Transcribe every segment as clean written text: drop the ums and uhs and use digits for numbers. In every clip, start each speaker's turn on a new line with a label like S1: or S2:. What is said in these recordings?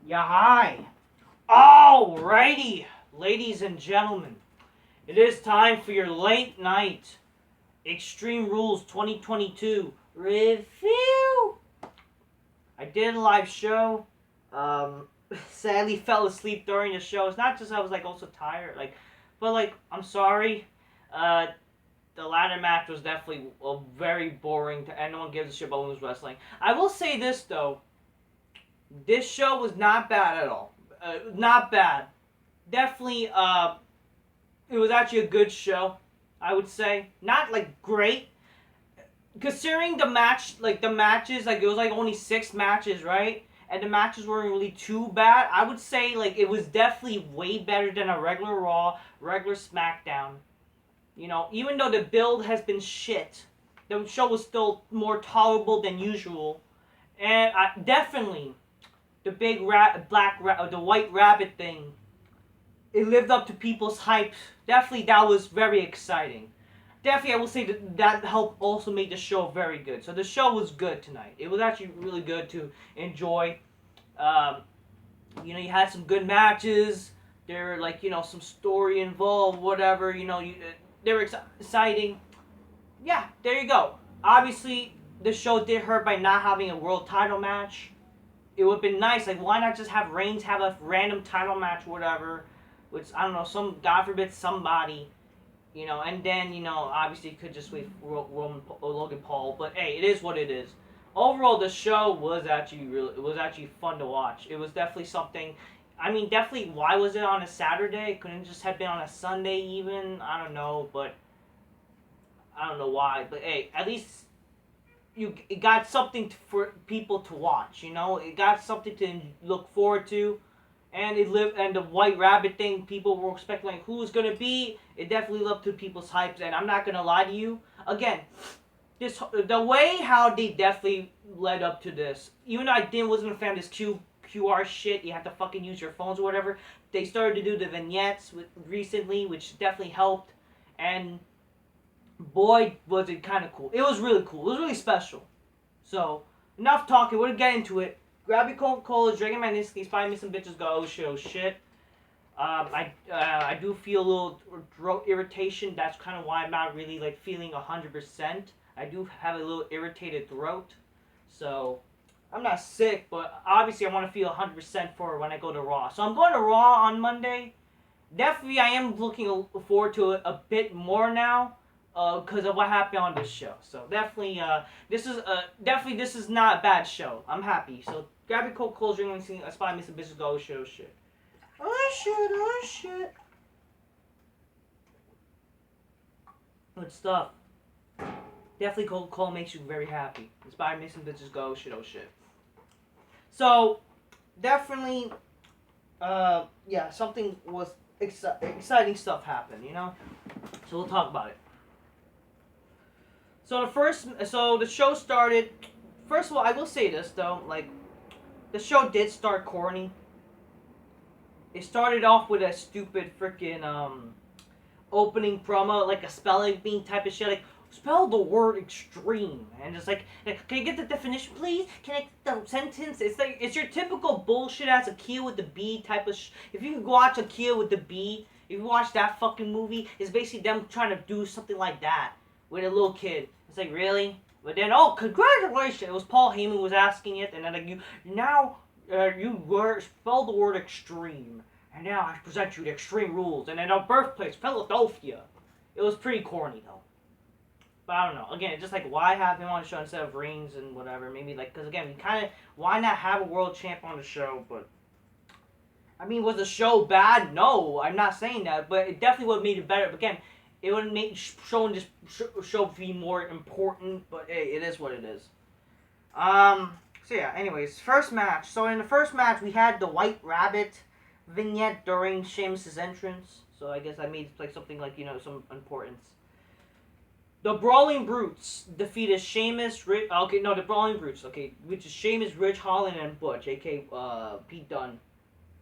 S1: Yeah, hi. Alrighty, ladies and gentlemen. It is time for your late night Extreme Rules 2022 review. I did a live show. Sadly fell asleep during the show. It's not just I was also tired, but I'm sorry. The ladder match was definitely very boring to anyone gives a shit about women's wrestling. I will say this though. This show was not bad at all. Not bad. Definitely, it was actually a good show, I would say. Not, great. Considering the matches, it was, only 6 matches, right? And the matches weren't really too bad. I would say, it was definitely way better than a regular Raw, regular SmackDown. Even though the build has been shit, the show was still more tolerable than usual. And definitely, the big the white rabbit thing, it lived up to people's hype. Definitely, that was very exciting. Definitely, I will say that helped also make the show very good. So the show was good tonight. It was actually really good to enjoy. You had some good matches. There were some story involved, whatever. They were exciting. Yeah, there you go. Obviously, the show did hurt by not having a world title match. It would have been nice. Why not just have Reigns have a random title match, whatever, which, I don't know, God forbid, somebody, and then, obviously, you could just wait for Logan Paul, but hey, it is what it is. Overall, the show was actually fun to watch. It was definitely something. I mean, definitely, why was it on a Saturday? It couldn't just have been on a Sunday even. I don't know, but I don't know why. But hey, at least it got something for people to watch. It got something to look forward to, and the White Rabbit thing. People were expecting who's gonna be. It definitely lived up to people's hypes, and I'm not gonna lie to you. Again, the way how they definitely led up to this. Even though I wasn't a fan of this QR shit, you have to fucking use your phones or whatever. They started to do the vignettes recently, which definitely helped, and boy, was it kind of cool. It was really cool. It was really special. So, enough talking. We're going to get into it. Grab your Coca-Cola, drinking my Nisky, find me some bitches, go, oh shit. I do feel a little throat irritation. That's kind of why I'm not really, feeling 100%. I do have a little irritated throat. So, I'm not sick, but obviously I want to feel 100% for when I go to Raw. So, I'm going to Raw on Monday. Definitely, I am looking forward to it a bit more now. Because of what happened on this show. So definitely, this is not a bad show. I'm happy. So grab your Coca-Cola, drink and sing. Spy me some bitches, go, oh shit. Oh shit. Good stuff. Definitely Coca-Cola makes you very happy. Inspire me some bitches, go, oh shit. So, definitely, something was exciting stuff happened, So we'll talk about it. So the show started. First of all, I will say this though, the show did start corny. It started off with a stupid freaking opening promo, a spelling bee type of shit, spell the word extreme, and just can I get the definition, please? Can I get the sentence? It's your typical bullshit ass Akia with the B type of. If you watch Akia with the B, if you watch that fucking movie, it's basically them trying to do something like that with a little kid. It's really? But then, congratulations! It was Paul Heyman who was asking it, and then you spell the word extreme, and now I present you the Extreme Rules, and then our birthplace, Philadelphia. It was pretty corny though. But I don't know. Again, it's just why have him on the show instead of Reigns and whatever? Maybe because again, why not have a world champ on the show? But I mean, was the show bad? No, I'm not saying that, but it definitely would have made it better. But again, it would make show be more important, but hey, it is what it is. So yeah, anyways, first match. So in the first match, we had the White Rabbit vignette during Sheamus' entrance. So I guess I made something some importance. The Brawling Brutes defeated Sheamus, the Brawling Brutes, which is Sheamus, Ridge Holland, and Butch, aka Pete Dunne.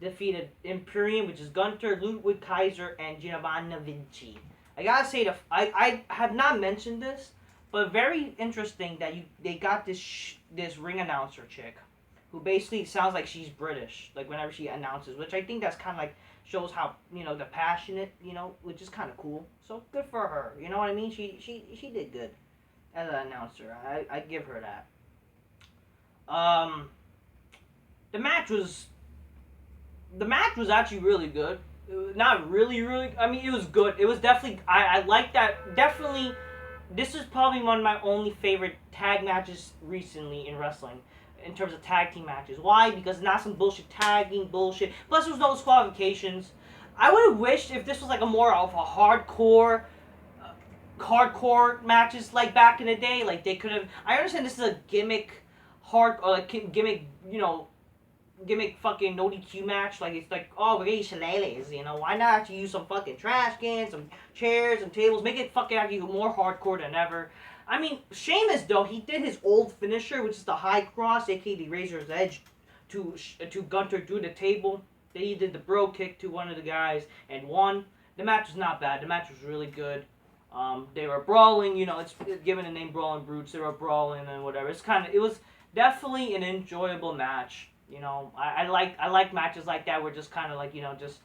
S1: Defeated Imperium, which is Gunter, Ludwig Kaiser, and Giovanni Vinci. I gotta say, I have not mentioned this, but very interesting that they got this ring announcer chick who basically sounds like she's British, like whenever she announces, which I think that's kind of like shows how, you know, the passionate, you know, which is kind of cool. So good for her. You know what I mean? She did good as an announcer. I give her that. Um, the match was actually really good. Not really, really. I mean, it was good. It was definitely. I like that. Definitely, this is probably one of my only favorite tag matches recently in wrestling, in terms of tag team matches. Why? Because not some bullshit tagging bullshit. Plus, there was no disqualifications. I would have wished if this was like a more of a hardcore matches like back in the day. Like they could have. I understand this is a gimmick, gimmick. You know, gimmick fucking no DQ match. Like it's like, oh, we're getting shillelaghs, you know. Why not actually use some fucking trash cans, some chairs, and tables, make it fucking actually more hardcore than ever. I mean, Sheamus though, he did his old finisher, which is the high cross, aka the Razor's Edge, to Gunter through the table. Then he did the bro kick to one of the guys and won. The match was not bad. The match was really good. They were brawling, you know. It's given the name Brawling Brutes. They were brawling and whatever. It was definitely an enjoyable match. You know, I like matches like that where just kind of like, you know, just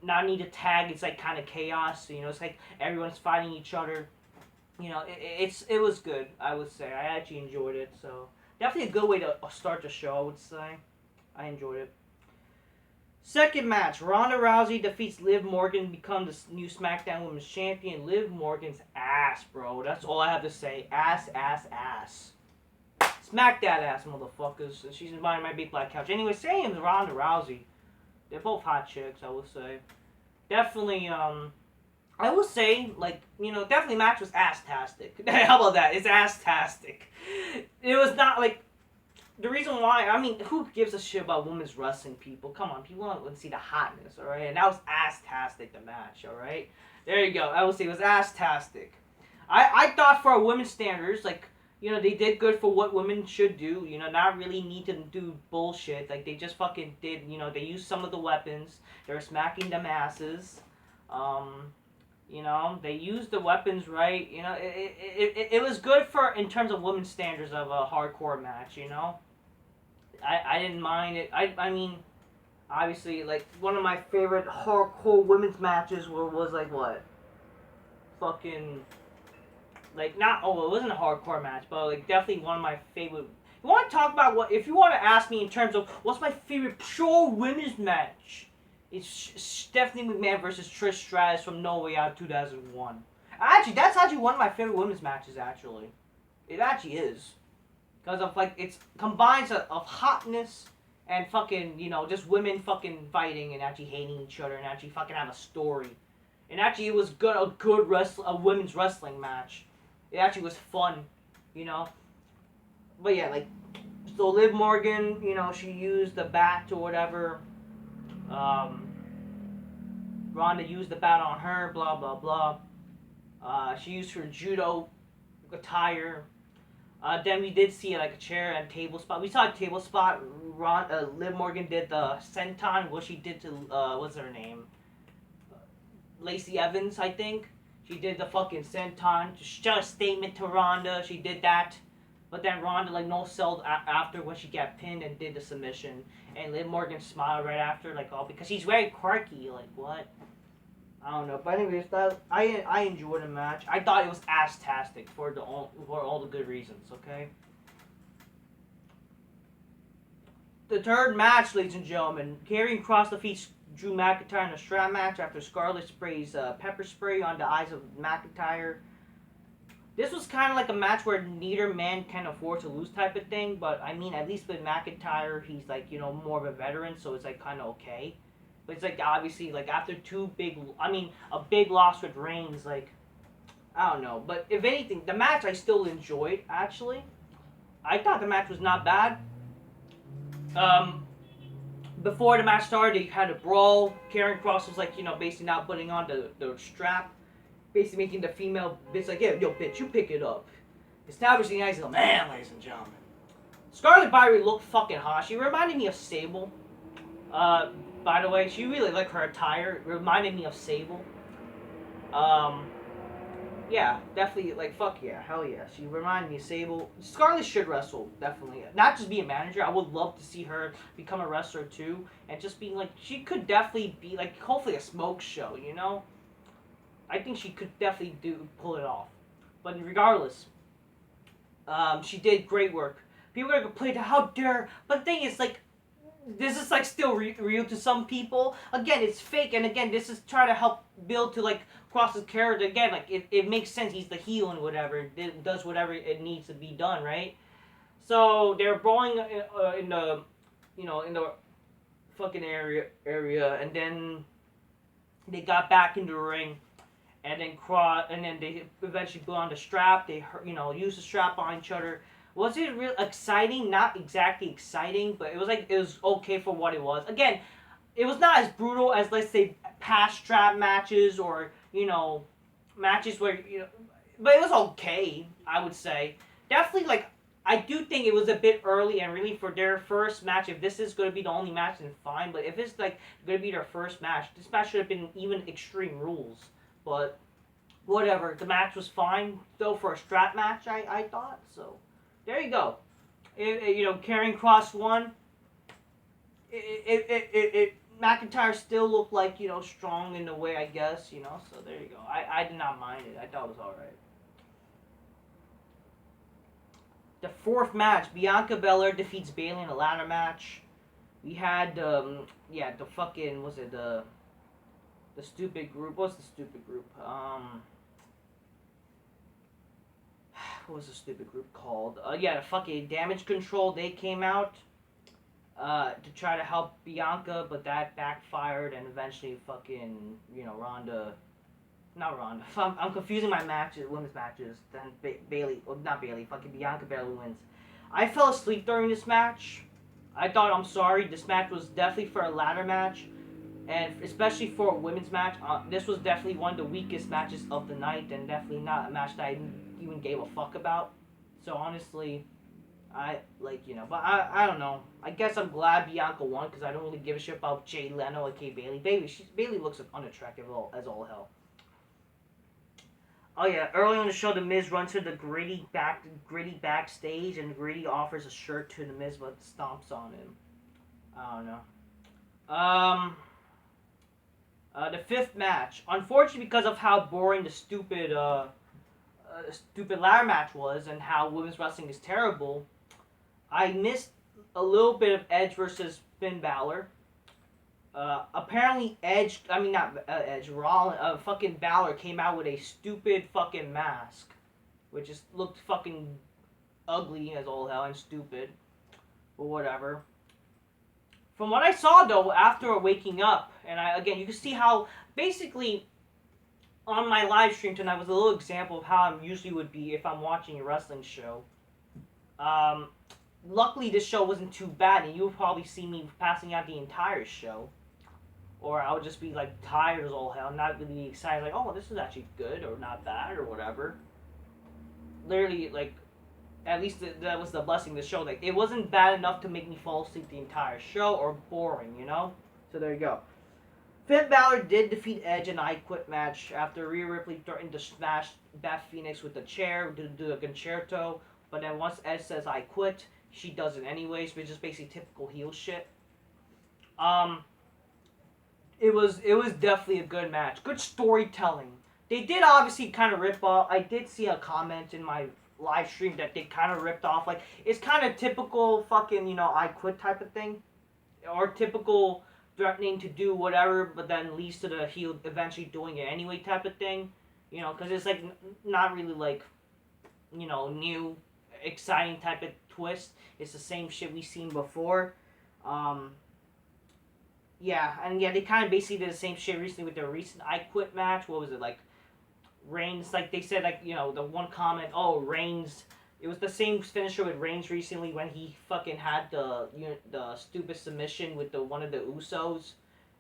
S1: not need to tag. It's like kind of chaos. You know, it's like everyone's fighting each other. You know, it was good. I would say I actually enjoyed it. So definitely a good way to start the show. I would say I enjoyed it. Second match, Ronda Rousey defeats Liv Morgan, become the new SmackDown Women's Champion. Liv Morgan's ass, bro. That's all I have to say. Ass, ass, ass. Smack that ass, motherfuckers. She's inviting my big black couch. Anyway, same as Ronda Rousey. They're both hot chicks, I would say. Definitely, I would say, like, you know, definitely match was ass-tastic. How about that? It's ass-tastic. It was not, like, the reason why, I mean, who gives a shit about women's wrestling, people? Come on, people want to see the hotness, alright? And that was ass-tastic, the match, alright? There you go. I would say it was ass-tastic. I thought for our women's standards, like, you know, they did good for what women should do. You know, not really need to do bullshit. Like, they just fucking did, you know, they used some of the weapons. They were smacking them asses. You know, they used the weapons right. You know, it was good for, in terms of women's standards of a hardcore match, you know. I didn't mind it. I mean, obviously, like, one of my favorite hardcore women's matches was like, what? Fucking... Like, not, oh, it wasn't a hardcore match, but, like, definitely one of my favorite. You want to talk about what, if you want to ask me in terms of what's my favorite pure women's match, it's Stephanie McMahon versus Trish Stratus from No Way Out 2001. Actually, that's actually one of my favorite women's matches, actually. It actually is. Because of, like, it's combines of hotness and fucking, you know, just women fucking fighting and actually hating each other and actually fucking have a story. And actually, it was good, a women's wrestling match. It actually was fun, you know. But yeah, like, so Liv Morgan, you know, she used the bat or whatever. Ronda used the bat on her, blah, blah, blah. She used her judo attire. Then we did see, like, a chair and table spot. We saw a table spot. Liv Morgan did the senton, what she did to, what's her name? Lacey Evans, I think. She did the fucking senton, just a statement to Ronda. She did that. But then Ronda, like, no-sold after when she got pinned and did the submission. And Liv Morgan smiled right after, like, oh, because she's very quirky. Like, what? I don't know. But anyways, I enjoyed the match. I thought it was ass-tastic for all the good reasons, okay? The third match, ladies and gentlemen. Karrion Kross defeats Drew McIntyre in a strap match after Scarlett sprays pepper spray on the eyes of McIntyre. This was kind of like a match where neither man can afford to lose type of thing, but I mean, at least with McIntyre, he's like, you know, more of a veteran, so it's like kind of okay. But it's like, obviously, like, after a big loss with Reigns, like, I don't know. But if anything, the match I still enjoyed, actually. I thought the match was not bad. Before the match started, they had a brawl. Karrion Kross was like, you know, basically not putting on the strap. Basically making the female bitch like, yeah, yo, bitch, you pick it up. Establishing the eyes of the man, ladies and gentlemen. Scarlett Byrie looked fucking hot. She reminded me of Sable. By the way, she really liked her attire. It reminded me of Sable. Yeah, definitely, like, fuck yeah, hell yeah. She reminded me of Sable. Scarlett should wrestle, definitely. Not just be a manager. I would love to see her become a wrestler too, and just being like, she could definitely be like, hopefully a smoke show, you know. I think she could definitely pull it off. But regardless, she did great work. People are gonna complain, how dare? But the thing is, like, this is like still real to some people. Again, it's fake, and again, this is trying to help build to like Kross's character. Again, like it makes sense. He's the heel and whatever. It does whatever it needs to be done, right? So they're brawling in the, in the fucking area, and then they got back in the ring, and then they eventually put on the strap. They used the strap on each other. Was it real exciting? Not exactly exciting, but it was okay for what it was. Again, it was not as brutal as, let's say, past strap matches, or matches where but it was okay, I would say. Definitely, like, I do think it was a bit early, and really for their first match, if this is going to be the only match, then fine. But if it's like going to be their first match, this match should have been even Extreme Rules. But whatever, the match was fine though for a strap match. I thought so. There you go. Karrion Kross won. McIntyre still looked like, strong in a way, I guess, so there you go. I did not mind it. I thought it was alright. The fourth match, Bianca Belair defeats Bayley in a ladder match. We had, the fucking, the stupid group. What's the stupid group? What was the stupid group called? The fucking Damage Control. They came out to try to help Bianca, but that backfired, and eventually fucking, Ronda. Not Ronda. I'm confusing my matches, women's matches. Then Bayley, well, not Bayley, fucking Bianca barely wins. I fell asleep during this match. I thought, I'm sorry, this match was definitely for a ladder match, and especially for a women's match. This was definitely one of the weakest matches of the night, and definitely not a match that I even gave a fuck about. So honestly, but I don't know. I guess I'm glad Bianca won, because I don't really give a shit about Jay Leno, aka Bayley. Bayley looks unattractive as all hell. Oh yeah, early on the show, The Miz runs to the Gritty backstage, and Gritty offers a shirt to The Miz, but stomps on him. I don't know. The fifth match. Unfortunately, because of how boring the stupid ladder match was, and how women's wrestling is terrible, I missed a little bit of Edge versus Finn Balor. Apparently Rollins, fucking Balor came out with a stupid fucking mask, which just looked fucking ugly as all hell and stupid, but whatever. From what I saw though, after waking up, and you can see how basically on my live stream tonight was a little example of how I usually would be if I'm watching a wrestling show. Luckily this show wasn't too bad, and you'll probably see me passing out the entire show. Or I would just be like tired as all hell, not really excited, like, oh, this is actually good or not bad or whatever. Literally, like, at least that was the blessing of the show. Like, it wasn't bad enough to make me fall asleep the entire show or boring, So there you go. Finn Balor did defeat Edge in an I Quit match after Rhea Ripley threatened to smash Beth Phoenix with the chair to do a concerto. But then once Edge says I quit, she does it anyways, which is basically typical heel shit. It was definitely a good match. Good storytelling. They did obviously kind of rip off. I did see a comment in my live stream that they kind of ripped off. Like, it's kind of typical fucking, I quit type of thing. Or typical threatening to do whatever, but then leads to the heel eventually doing it anyway type of thing. Because it's like not really like, new, exciting type of twist. It's the same shit we've seen before. They kind of basically did the same shit recently with their recent I Quit match. What was it, like, Reigns, like, they said, like, the one comment, oh, Reigns, it was the same finisher with Reigns recently when he fucking had the stupid submission with one of the Usos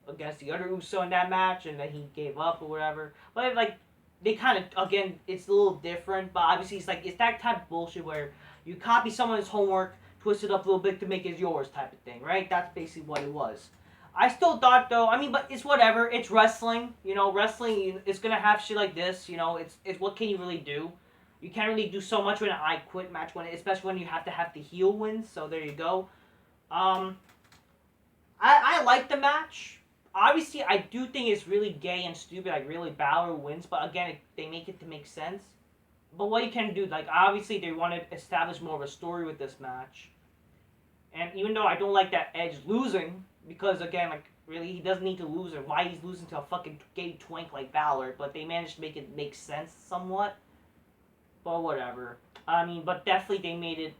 S1: against the other Uso in that match, and then he gave up or whatever. But, like, they kind of, again, it's a little different, but obviously it's that type of bullshit where you copy someone's homework, twist it up a little bit to make it yours type of thing, right? That's basically what it was. I still thought though. I mean, but it's whatever. It's wrestling. You know, wrestling is gonna have shit like this. You know, it's what can you really do? You can't really do so much with an I Quit match especially when you have to have the heel win. So there you go. I like the match. Obviously, I do think it's really gay and stupid. Like, really, Balor wins, but again, they make it to make sense. But what you can do, like, obviously, they want to establish more of a story with this match. And even though I don't like that Edge losing, because again, like, really, he doesn't need to lose, or why he's losing to a fucking gay twink like Balor, but they managed to make it make sense somewhat. But whatever. I mean, but definitely they made it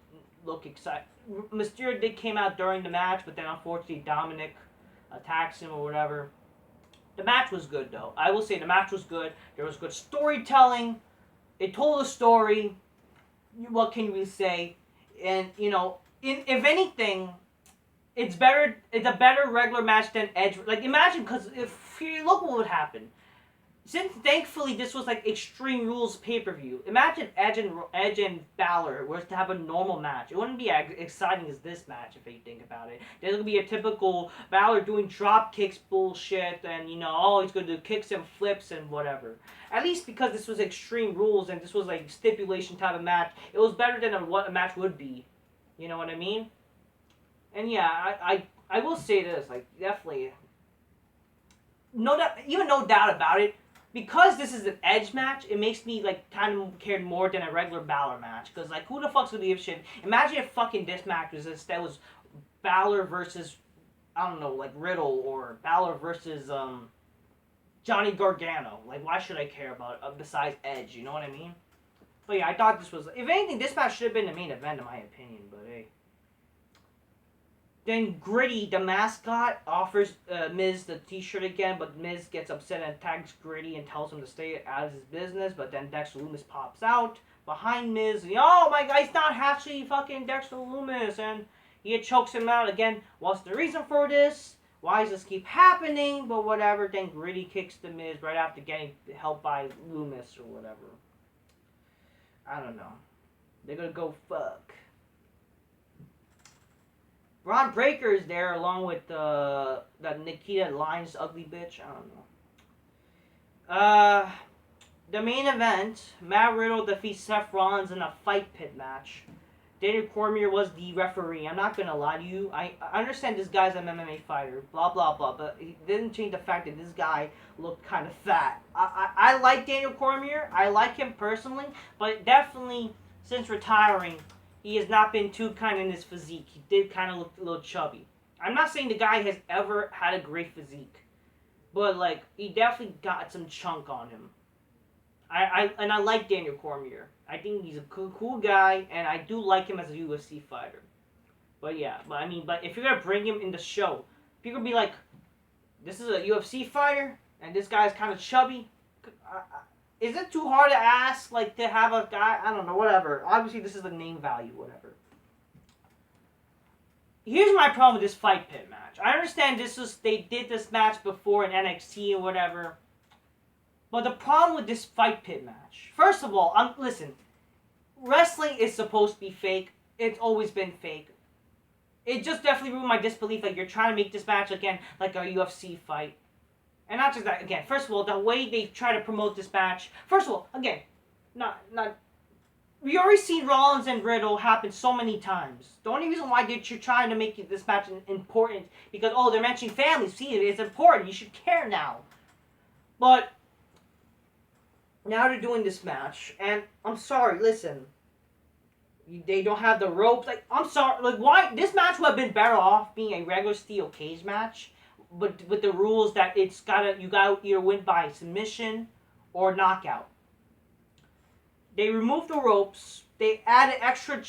S1: look exciting. Mysterio did came out during the match, but then unfortunately Dominic attacks him or whatever. The match was good though. I will say the match was good. There was good storytelling. It told a story. What can we say? And you know, if anything, it's better. It's a better regular match than Edge. Like imagine, because if you look what would happen. Since thankfully this was like Extreme Rules pay-per-view, imagine Edge and Balor were to have a normal match. It wouldn't be as exciting as this match if you think about it. There's gonna be a typical Balor doing drop kicks bullshit, and you know, oh, he's gonna do kicks and flips and whatever. At least because this was Extreme Rules and this was like stipulation type of match, it was better than what a match would be. You know what I mean? And yeah, I will say this, like definitely, no doubt about it. Because this is an Edge match, it makes me, like, kind of care more than a regular Balor match. Because, like, who the fuck's gonna give a shit? Imagine if fucking this match was Balor versus, I don't know, like, Riddle, or Balor versus, Johnny Gargano. Like, why should I care about it, besides Edge, you know what I mean? But yeah, I thought this was, if anything, this match should have been the main event, in my opinion, but hey. Then Gritty, the mascot, offers Miz the t-shirt again, but Miz gets upset and attacks Gritty and tells him to stay out of his business, but then Dexter Lumis pops out behind Miz, and oh my god, he's not actually fucking Dexter Lumis, and he chokes him out again. What's the reason for this? Why does this keep happening? But whatever, then Gritty kicks the Miz right after getting helped by Lumis or whatever. I don't know. They're gonna go fuck. Ron Breaker's there along with that Nikita Lyons ugly bitch. I don't know. The main event, Matt Riddle defeats Seth Rollins in a fight pit match. Daniel Cormier was the referee. I'm not gonna lie to you. I understand this guy's an MMA fighter, blah blah blah, but he didn't change the fact that this guy looked kind of fat. I like Daniel Cormier. I like him personally, but definitely since retiring, he has not been too kind in his physique. He did kind of look a little chubby. I'm not saying the guy has ever had a great physique, but like he definitely got some chunk on him. I like Daniel Cormier. I think he's a cool guy, and I do like him as a UFC fighter. But yeah, but if you're gonna bring him in the show, if you're gonna be like, this is a UFC fighter, and this guy's kind of chubby, is it too hard to ask, like, to have a guy, I don't know, whatever. Obviously, this is the name value, whatever. Here's my problem with this fight pit match. I understand they did this match before in NXT and whatever. But the problem with this fight pit match, first of all, listen, wrestling is supposed to be fake. It's always been fake. It just definitely ruined my disbelief that you're trying to make this match again like a UFC fight. And not just that, again, first of all, the way they try to promote this match, first of all, again, we already seen Rollins and Riddle happen so many times. The only reason why they're trying to make this match important, because, oh, they're mentioning families, see, it's important, you should care now. But now they're doing this match, and I'm sorry, listen, they don't have the ropes, like, I'm sorry, like, why, this match would have been better off being a regular steel cage match, but with the rules that you gotta either win by submission or knockout. They removed the ropes. They added extra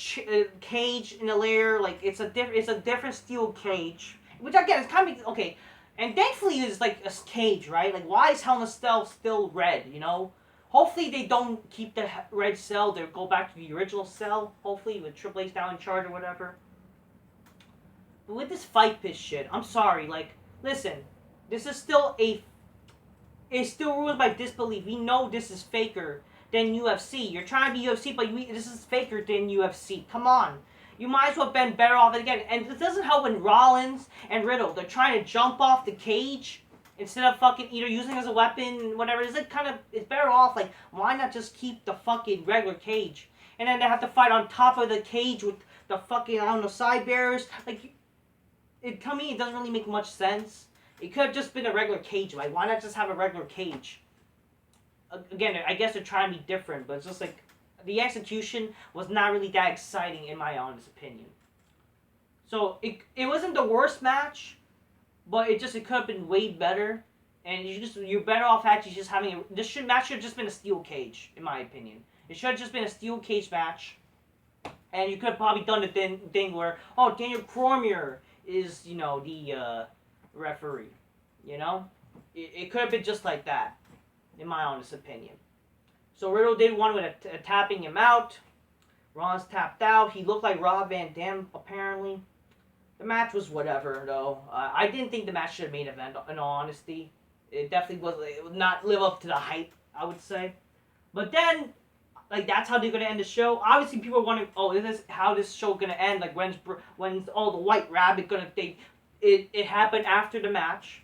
S1: cage in the layer. Like it's a different steel cage, which again is kind of okay. And thankfully it's like a cage, right? Like why is Hell in a Cell still red? You know. Hopefully they don't keep the red cell. They go back to the original cell. Hopefully with Triple H down in charge or whatever. But with this fight pit shit, I'm sorry. Like. Listen, this is still it's still ruined by disbelief. We know this is faker than UFC. You're trying to be UFC, but this is faker than UFC. Come on. You might as well have been better off again. And it doesn't help when Rollins and Riddle, they're trying to jump off the cage instead of fucking either using it as a weapon, whatever. It's like kind of, it's better off, like, why not just keep the fucking regular cage? And then they have to fight on top of the cage with the fucking, I don't know, side bearers. Like, to me, it doesn't really make much sense. It could have just been a regular cage. Like, why not just have a regular cage? Again, I guess they're trying to be different, but it's just like, the execution was not really that exciting in my honest opinion. So, it wasn't the worst match, but it could have been way better. And you're better off actually just having this match should have just been a steel cage, in my opinion. It should have just been a steel cage match. And you could have probably done the thing where, oh, Daniel Cormier is, you know, the referee. You know? It could have been just like that, in my honest opinion. So Riddle did one with a tapping him out. Rollins tapped out. He looked like Rob Van Dam, apparently. The match was whatever, though. I didn't think the match should have made an event, in all honesty. It definitely it would not live up to the hype, I would say. But then, like, that's how they're going to end the show. Obviously, people are wondering, oh, is this how this show going to end? Like, when's all the White Rabbit going to... It happened after the match.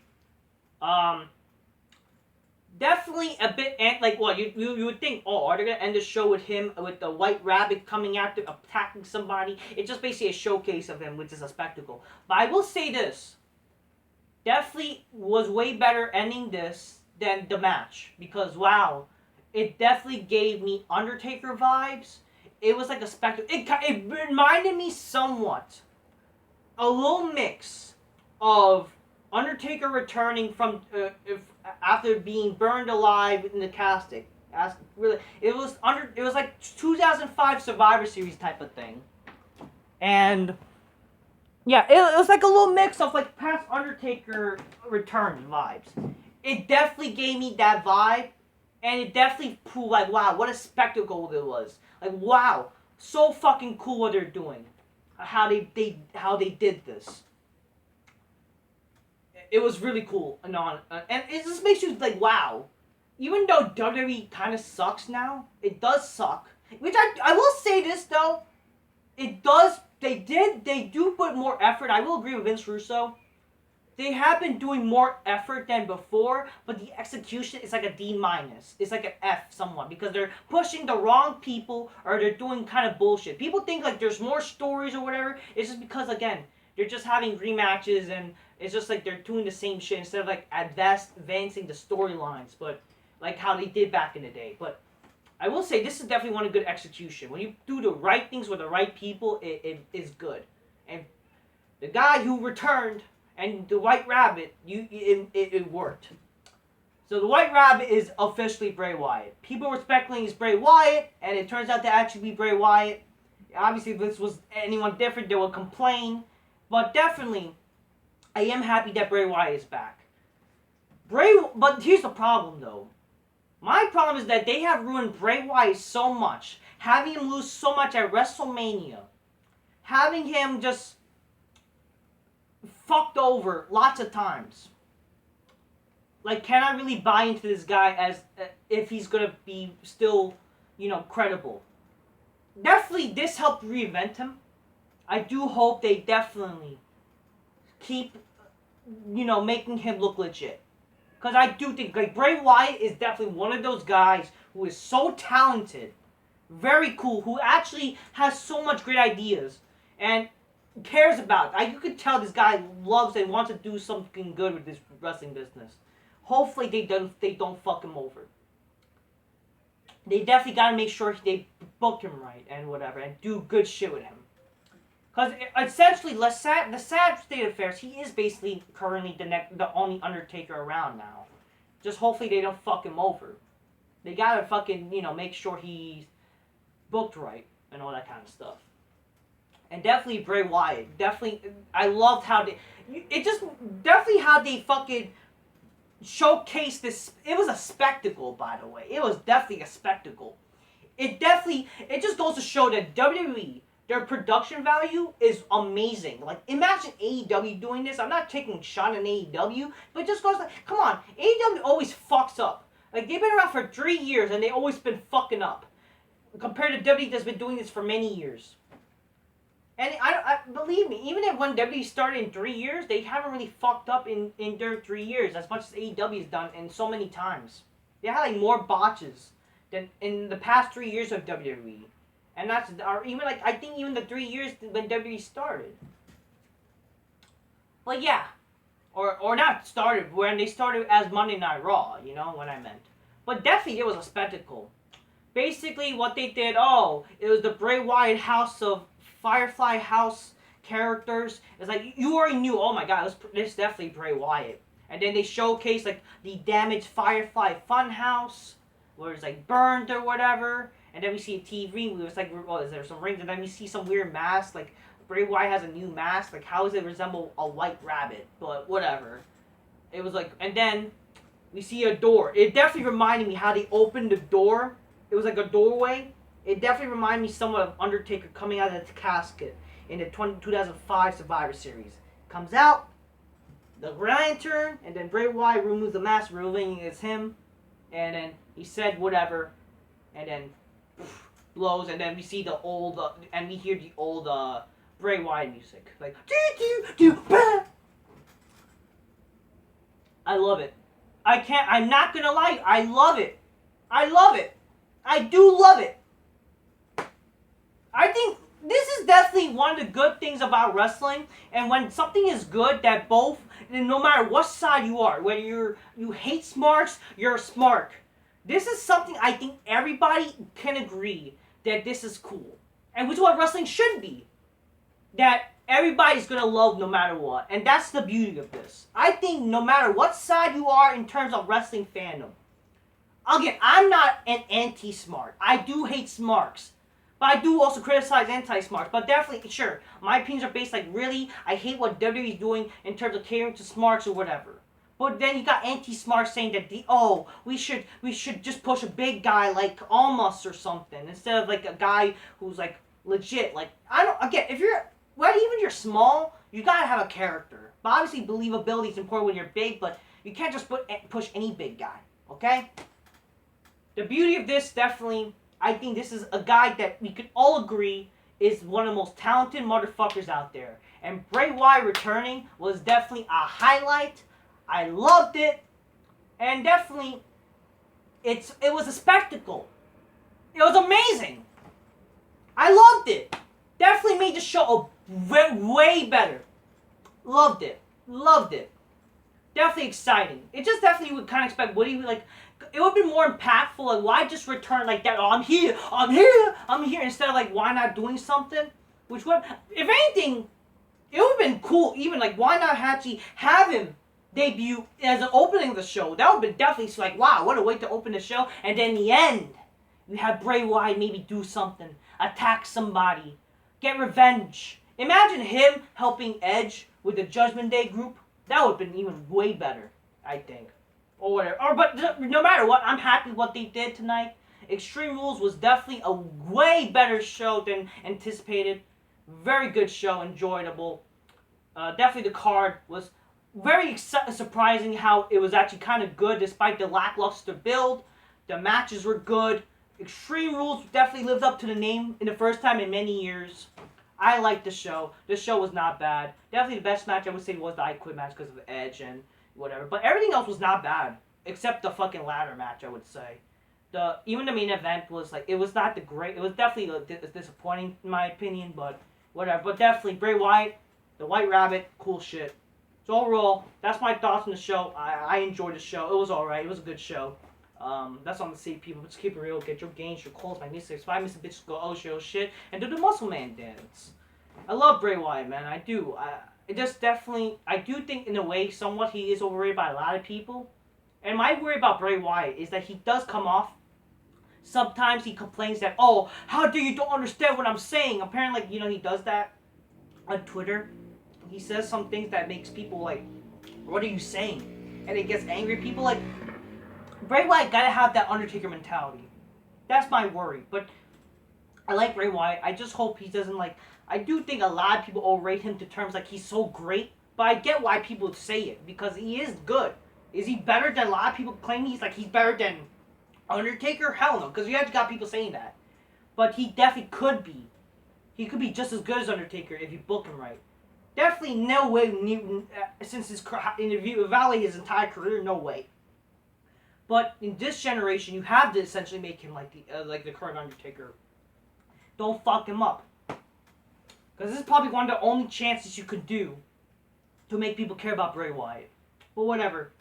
S1: Definitely a bit, like, what, you would think, oh, are they going to end the show with him, with the White Rabbit coming after, attacking somebody? It's just basically a showcase of him, which is a spectacle. But I will say this. Definitely was way better ending this than the match. Because, wow, it definitely gave me Undertaker vibes. It was like a spectacle. It reminded me somewhat, a little mix of Undertaker returning from after being burned alive in the casket. It was like 2005 Survivor Series type of thing, and yeah, it was like a little mix of like past Undertaker return vibes. It definitely gave me that vibe, and it definitely proved like, wow, what a spectacle it was. Like, wow, so fucking cool what they're doing, how they did this. It was really cool, and it just makes you like, wow. Even though WWE kind of sucks now, it does suck. Which I will say this though, it does. They do put more effort. I will agree with Vince Russo. They have been doing more effort than before, but the execution is like a D-. It's like an F somewhat, because they're pushing the wrong people, or they're doing kind of bullshit. People think like there's more stories or whatever. It's just because, again, they're just having rematches, and it's just like they're doing the same shit instead of like advancing the storylines, but like how they did back in the day. But I will say this is definitely one of good execution. When you do the right things with the right people, it is good. And the guy who returned and the White Rabbit, it worked. So the White Rabbit is officially Bray Wyatt. People were speculating it's Bray Wyatt, and it turns out to actually be Bray Wyatt. Obviously, if this was anyone different, they would complain. But definitely, I am happy that Bray Wyatt is back. But here's the problem, though. My problem is that they have ruined Bray Wyatt so much. Having him lose so much at WrestleMania. Having him just fucked over lots of times. Like, can I really buy into this guy as if he's going to be still, credible? Definitely, this helped reinvent him. I do hope they definitely keep, making him look legit. Because I do think, like, Bray Wyatt is definitely one of those guys who is so talented, very cool, who actually has so much great ideas, and cares about it. You could tell this guy loves and wants to do something good with this wrestling business. Hopefully they don't fuck him over. They definitely got to make sure they book him right and whatever, and do good shit with him. Because essentially, the sad state of affairs, he is basically currently the only Undertaker around now. Just hopefully they don't fuck him over. They gotta fucking, make sure he's booked right and all that kind of stuff. And definitely Bray Wyatt. Definitely, I loved how how they fucking showcased this. It was a spectacle, by the way. It was definitely a spectacle. It just goes to show that WWE, their production value is amazing. Like, imagine AEW doing this. I'm not taking a shot on AEW, but it just goes like, come on, AEW always fucks up. Like, they've been around for 3 years, and they've always been fucking up. Compared to WWE that's been doing this for many years. And I believe me, even if when WWE started in 3 years, they haven't really fucked up in their 3 years as much as AEW has done in so many times. They had like more botches than in the past 3 years of WWE, and that's or even like I think even the 3 years when WWE started. But yeah, or not started when they started as Monday Night Raw. You know what I meant. But definitely it was a spectacle. Basically, what they did, it was the Bray Wyatt house of Firefly House characters. It's like you already knew. Oh my God, this definitely Bray Wyatt. And then they showcase like the damaged Firefly Funhouse, where it's like burned or whatever. And then we see a TV. It was like, is there some rings? And then we see some weird mask. Like Bray Wyatt has a new mask. Like how does it resemble a white rabbit? But whatever. It was like, and then we see a door. It definitely reminded me how they opened the door. It was like a doorway. It definitely reminded me somewhat of Undertaker coming out of the casket in the 2005 Survivor Series. Comes out, the lantern, and then Bray Wyatt removes the mask, revealing it's him. And then he said whatever, and then blows, and then we see the old, and we hear the old Bray Wyatt music. Like, I love it. I'm not gonna lie, I love it. I love it. I do love it. I think this is definitely one of the good things about wrestling. And when something is good, that both, no matter what side you are, whether you hate smarks, you're a smark. This is something I think everybody can agree that this is cool. And which is what wrestling should be. That everybody's gonna love no matter what. And that's the beauty of this. I think no matter what side you are in terms of wrestling fandom. Again, I'm not an anti-smart. I do hate smarks. But I do also criticize anti-smarks. But definitely, sure, my opinions are based like, really, I hate what WWE is doing in terms of catering to smarks or whatever. But then you got anti-smarks saying that, we should just push a big guy like Almas or something. Instead of like a guy who's like legit. Like, if you're small, you gotta have a character. But obviously, believability is important when you're big, but you can't just push any big guy. Okay? The beauty of this, definitely, I think this is a guy that we could all agree is one of the most talented motherfuckers out there. And Bray Wyatt returning was definitely a highlight. I loved it. And definitely, it was a spectacle. It was amazing. I loved it. Definitely made the show way better. Loved it. Loved it. Definitely exciting. It just definitely would kind of expect Woody like. It would be more impactful. Like, why just return like that? Oh, I'm here. Instead of like, why not doing something? Which would, if anything, it would have been cool. Even like, why not actually have him debut as an opening of the show? That would have been definitely like, wow, what a way to open the show. And then in the end, you have Bray Wyatt maybe do something, attack somebody, get revenge. Imagine him helping Edge with the Judgment Day group. That would have been even way better, I think. Or whatever. But no matter what, I'm happy what they did tonight. Extreme Rules was definitely a way better show than anticipated. Very good show, enjoyable. Definitely the card was very surprising how it was actually kind of good despite the lackluster build. The matches were good. Extreme Rules definitely lived up to the name in the first time in many years. I liked the show. The show was not bad. Definitely the best match I would say was the I Quit match because of Edge and whatever. But everything else was not bad. Except the fucking ladder match, I would say. Even the main event was like, it was not the great, it was definitely disappointing in my opinion, but whatever. But definitely, Bray Wyatt, the White Rabbit, cool shit. So overall, that's my thoughts on the show. I enjoyed the show. It was alright. It was a good show. That's on the same people. Let's keep it real. Get your gains, your calls, my mistakes. 5 minutes, bitches go, oh shit, and do the Muscle Man dance. I love Bray Wyatt, man. I do. It just definitely, I do think in a way, somewhat he is overrated by a lot of people. And my worry about Bray Wyatt is that he does come off. Sometimes he complains that, how do you don't understand what I'm saying? Apparently, he does that on Twitter. He says some things that makes people like, what are you saying? And it gets angry. People like, Bray Wyatt gotta have that Undertaker mentality. That's my worry. But I like Bray Wyatt. I just hope he doesn't like, I do think a lot of people overrate him to terms like he's so great. But I get why people say it, because he is good. Is he better than a lot of people claim he's better than Undertaker? Hell no, because you have got people saying that. But he definitely could be He could be just as good as Undertaker if you book him right. Definitely no way, since his interview, evaluate his entire career, no way. But in this generation, you have to essentially make him like the current Undertaker. Don't fuck him up. Because this is probably one of the only chances you could do to make people care about Bray Wyatt. But whatever.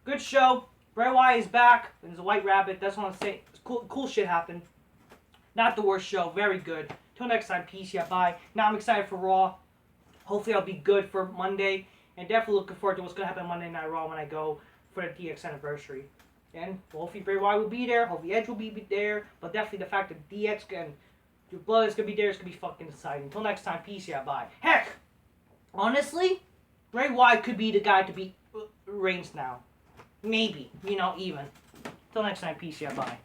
S1: Good show. Bray Wyatt is back. There's a white rabbit. That's what I'm saying. Cool shit happened. Not the worst show. Very good. Till next time. Peace. Yeah, bye. Now I'm excited for Raw. Hopefully I'll be good for Monday. And definitely looking forward to what's going to happen Monday Night Raw when I go for the DX anniversary. And hopefully Bray Wyatt will be there. Hopefully Edge will be there. But definitely the fact that DX and your blood is going to be there is going to be fucking exciting. Until next time. Peace. Yeah, bye. Heck! Honestly, Bray Wyatt could be the guy to beat Reigns now. Maybe. Even. Till next time. Peace. Yeah, bye.